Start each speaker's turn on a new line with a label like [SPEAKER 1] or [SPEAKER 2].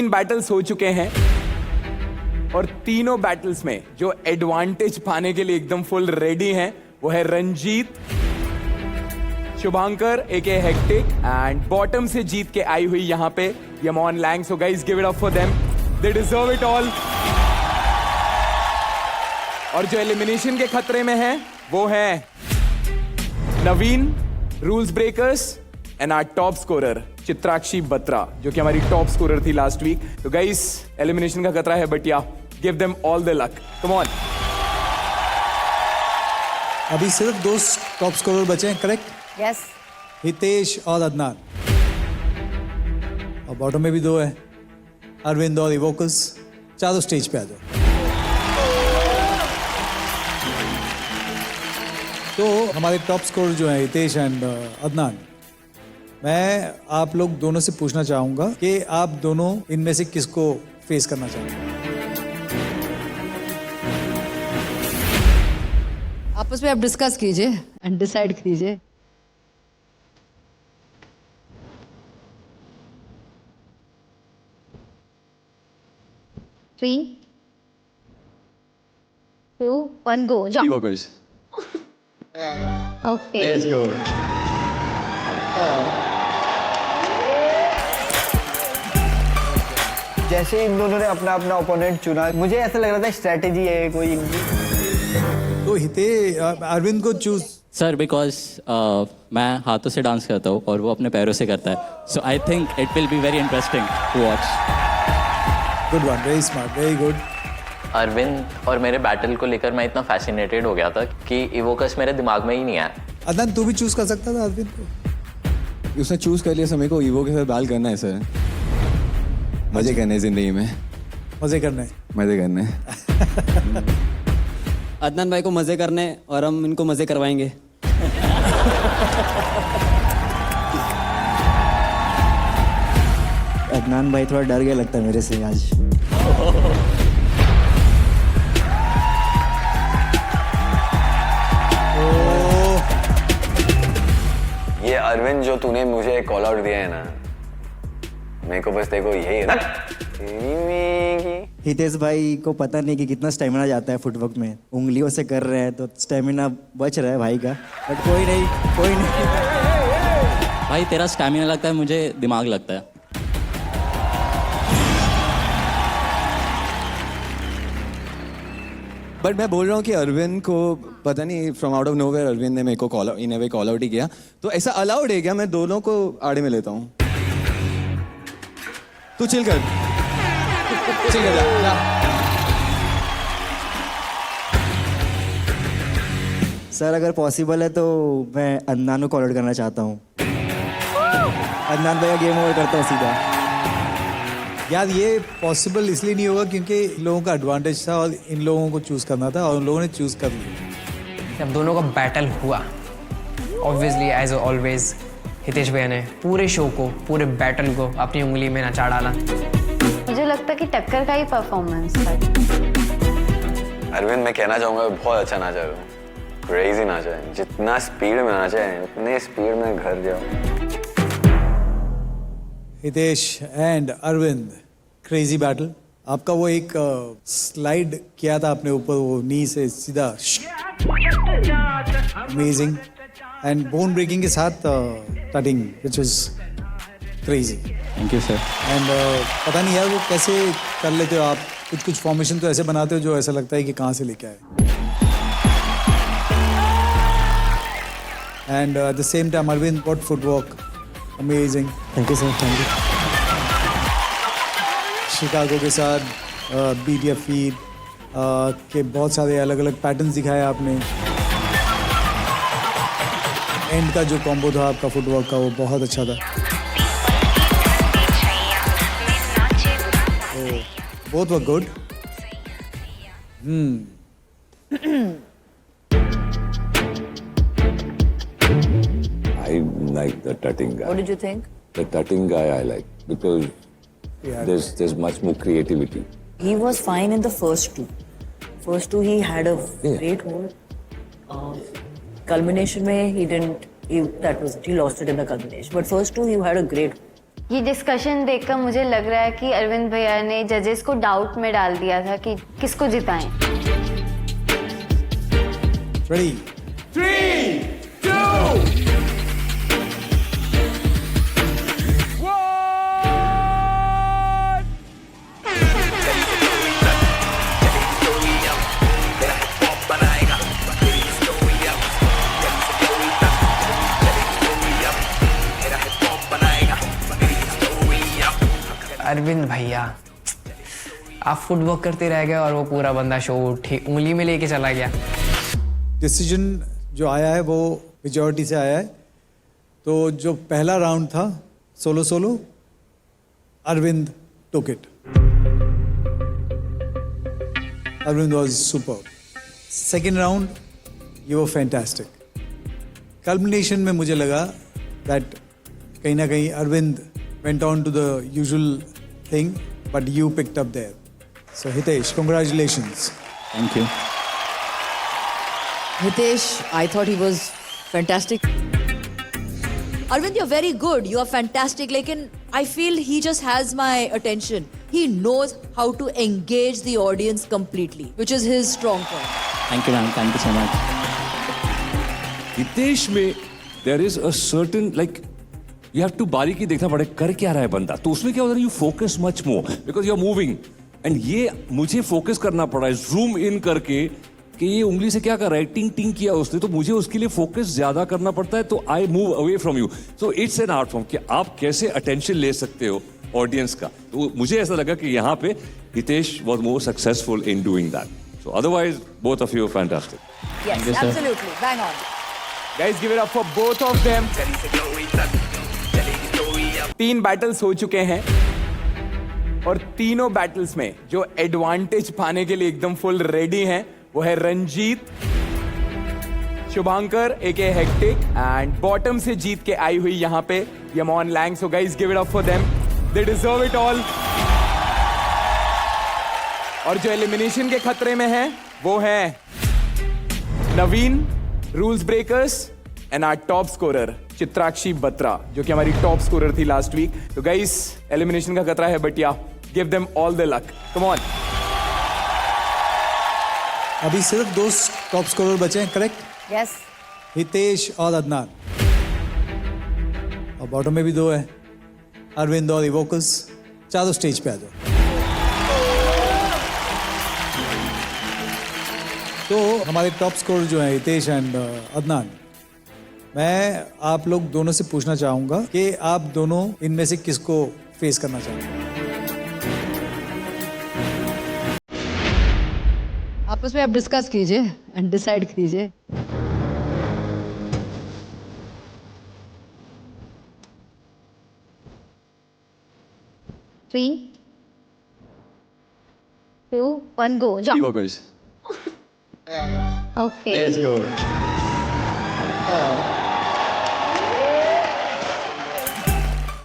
[SPEAKER 1] 3 battles हो चुके हैं और तीनों बैटल्स में जो एडवांटेज पाने के लिए एकदम फुल रेडी हैं वो है Ranjit, Shubhankar AK hectic and bottom से जीत के आई हुई यहां पे यमोन लैंग. So guys give it up for them, they deserve it all. और जो एलिमिनेशन के खतरे में है वो है Naveen, rules breakers and our top scorer Chitrakshi Batra, जो कि हमारी टॉप स्कोरर थी लास्ट वीक. तो गाइस एलिमिनेशन का खतरा है, but ya give them all the luck. Come on.
[SPEAKER 2] अभी सिर्फ 2 टॉप स्कोरर बचे हैं, करेक्ट?
[SPEAKER 3] यस.
[SPEAKER 2] हितेश और अदनान. और बॉटम में भी 2 है, अरविंद और इवोकस. चारों स्टेज पे आ जाओ. तो हमारे टॉप स्कोरर जो है हितेश एंड अदनान, मैं आप लोग दोनों से पूछना चाहूंगा कि आप दोनों इनमें से किसको फेस करना चाहते हैं.
[SPEAKER 3] आपस में आप डिस्कस कीजिए एंड डिसाइड कीजिए.
[SPEAKER 4] Three, 2, 1, go. Jump.
[SPEAKER 5] Evokers.
[SPEAKER 4] Okay.
[SPEAKER 5] Let's go.
[SPEAKER 6] जैसे इन दोनों ने अपना अपना ओपोनेंट चुना, मुझे ऐसा लग रहा था स्ट्रेटेजी है कोई इनकी.
[SPEAKER 2] तो अरविंद को चूज.
[SPEAKER 7] सर बिकॉज मैं हाथों से डांस करता हूँ और वो अपने पैरों से करता है, so I think it will be very interesting to watch.
[SPEAKER 2] Good one, very smart, very good.
[SPEAKER 8] Arvind और मेरे बैटल को लेकर मैं इतना फैसिनेटेड हो गया था कि इवोकस मेरे दिमाग में ही नहीं आया.
[SPEAKER 2] अदनान तू भी चूज कर सकता था अरविंद को.
[SPEAKER 5] उसने चूज कर लिया, समय को ईवो के साथ बाल करना है सर. मजे करने हैं जिंदगी में.
[SPEAKER 2] मजे करने.
[SPEAKER 5] मजे करने.
[SPEAKER 9] अदनान भाई को मजे करने और हम इनको मजे करवाएंगे.
[SPEAKER 6] अदनान भाई थोड़ा डर गया लगता है मेरे से आज.
[SPEAKER 10] ये अरविंद जो तूने मुझे कॉल आउट दिया है ना, मेरे को बस देखो यही है.
[SPEAKER 6] हितेश भाई को पता नहीं कि कितना स्टेमिना जाता है फुटवर्क में. उंगलियों से कर रहे हैं तो स्टेमिना बच रहा है भाई का. बट कोई नहीं, कोई नहीं.
[SPEAKER 7] भाई तेरा स्टैमिना लगता है, मुझे दिमाग लगता है.
[SPEAKER 5] बट मैं बोल रहा हूँ कि अरविंद को पता नहीं from out of nowhere Arvind ने मेरे को कॉल आउट ही किया. तो ऐसा अलाउड है क्या? मैं दोनों को आड़े में लेता हूँ. तू चिल कर, चिल कर जा.
[SPEAKER 6] सर अगर पॉसिबल है तो मैं अदनान को कॉल आउट करना चाहता हूँ. अदनान भाई का गेम ओवर करता हूँ सीधा.
[SPEAKER 2] यार ये पॉसिबल इसलिए नहीं होगा क्योंकि इन लोगों का एडवांटेज था और इन लोगों को चूज करना था और उन लोगों ने चूज कर लिया.
[SPEAKER 11] जब दोनों का बैटल हुआ, ऑब्वियसली एज ऑलवेज हितेश भैया ने पूरे शो को, पूरे बैटल को अपनी उंगली में नचा डाला.
[SPEAKER 4] मुझे लगता है कि टक्कर का ही परफॉर्मेंस था.
[SPEAKER 10] अरविंद मैं कहना चाहूंगा बहुत अच्छा नाचा है. क्रेजी नाचा है. जितना स्पीड में नाचा है उतने स्पीड में घर जाओ.
[SPEAKER 2] Hitesh and Arvind, crazy battle. आपका वो एक स्लाइड किया था आपने ऊपर, वो नी से सीधा. अमेजिंग एंड बोन ब्रेकिंग के साथ tutting which is crazy.
[SPEAKER 7] Thank you sir.
[SPEAKER 2] And पता नहीं यार वो कैसे कर लेते हो आप. कुछ फॉर्मेशन तो ऐसे बनाते हो जो ऐसा लगता है कि कहाँ से लेके आए. And at the same time Arvind, what footwork, amazing.
[SPEAKER 6] Thank you sir, thank you.
[SPEAKER 2] Chicago के साथ बीट या फीड के बहुत सारे अलग अलग पैटर्न्स दिखाए आपने. एंड का जो कॉम्बो था आपका फुटवर्क का वो बहुत अच्छा था. Both were good.
[SPEAKER 10] I like the tutting guy.
[SPEAKER 3] What did you think?
[SPEAKER 10] The tutting guy I like because there's much more creativity.
[SPEAKER 3] He was fine in the first two. First two he had a great hold. Culmination में he didn't. That was it. He lost it in the culmination. But first two he had a great.
[SPEAKER 4] ये discussion देखकर मुझे लग रहा है कि अरविंद भैया ने जजेस को डाउट में डाल दिया था कि किसको जिताएं।
[SPEAKER 2] रेडी
[SPEAKER 1] 3, 2, 1.
[SPEAKER 11] अरविंद भैया, आप फुटवर्क करते रह गए और वो पूरा बंदा शो ठीक उंगली में लेके चला गया।
[SPEAKER 2] डिसीजन जो आया है वो मेजॉरिटी से आया है। तो जो पहला राउंड था solo solo, Arvind took it. Arvind was super. Second round you were fantastic. Culmination में मुझे लगा दैट कहीं ना कहीं Arvind went on to the usual thing, but you picked up there. So Hitesh, congratulations.
[SPEAKER 7] Thank you.
[SPEAKER 3] Hitesh, I thought he was fantastic. Arvind, you're very good. You are fantastic. Lekin I feel he just has my attention. He knows how to engage the audience completely, which is his strong point.
[SPEAKER 7] Thank you, ma'am. Thank you so much.
[SPEAKER 12] Hitesh में there is a certain like you have to बारीकी देखना पड़े कर क्या रहा है बंदा, तो उसमें क्या होता है, you focus much more because you are moving and ये मुझे फोकस करना पड़ा है जूम इन करके कि ये उंगली से क्या कर रहा है, टिंग टिंग किया उसने, तो मुझे उसके लिए फोकस ज्यादा करना पड़ता है, तो I move away from you. So it's an art form कि आप कैसे अटेंशन ले सकते हो ऑडियंस का। तो मुझे ऐसा लगा कि यहाँ पे Hitesh was more successful in doing that. So otherwise both of you fantastic.
[SPEAKER 3] Yes, absolutely. Bang on.
[SPEAKER 1] Guys, give it up for both of them. 3 battles हो चुके हैं और तीनों बैटल्स में जो एडवांटेज पाने के लिए एकदम फुल रेडी हैं वो है Ranjit, Shubhankar AK hectic and bottom से जीत के आई हुई यहां पे यमोन लैंग। So guys, give it up for them, they deserve it all. और जो एलिमिनेशन के खतरे में है वो है Naveen, rules breakers and our top scorer Chitrakshi Batra, जो कि हमारी टॉप स्कोरर थी लास्ट वीक। तो गाइस, एलिमिनेशन का खतरा है, but ya give them all the luck. Come on.
[SPEAKER 2] अभी सिर्फ 2 टॉप स्कोरर बचे हैं, करेक्ट?
[SPEAKER 3] Yes.
[SPEAKER 2] हितेश और अदनान। और बॉटम में भी 2 है, अरविंद और इवोकस। चारों स्टेज पे आ जाओ। तो हमारे टॉप स्कोरर जो है हितेश एंड अदनान, मैं आप लोग दोनों से पूछना चाहूंगा कि आप दोनों इनमें से किसको फेस करना चाहते हैं।
[SPEAKER 3] आपस में आप डिस्कस कीजिए एंड डिसाइड कीजिए।
[SPEAKER 4] Three, 2, 1, go. Jump.
[SPEAKER 5] Evoca's.
[SPEAKER 4] Okay.
[SPEAKER 5] Let's go.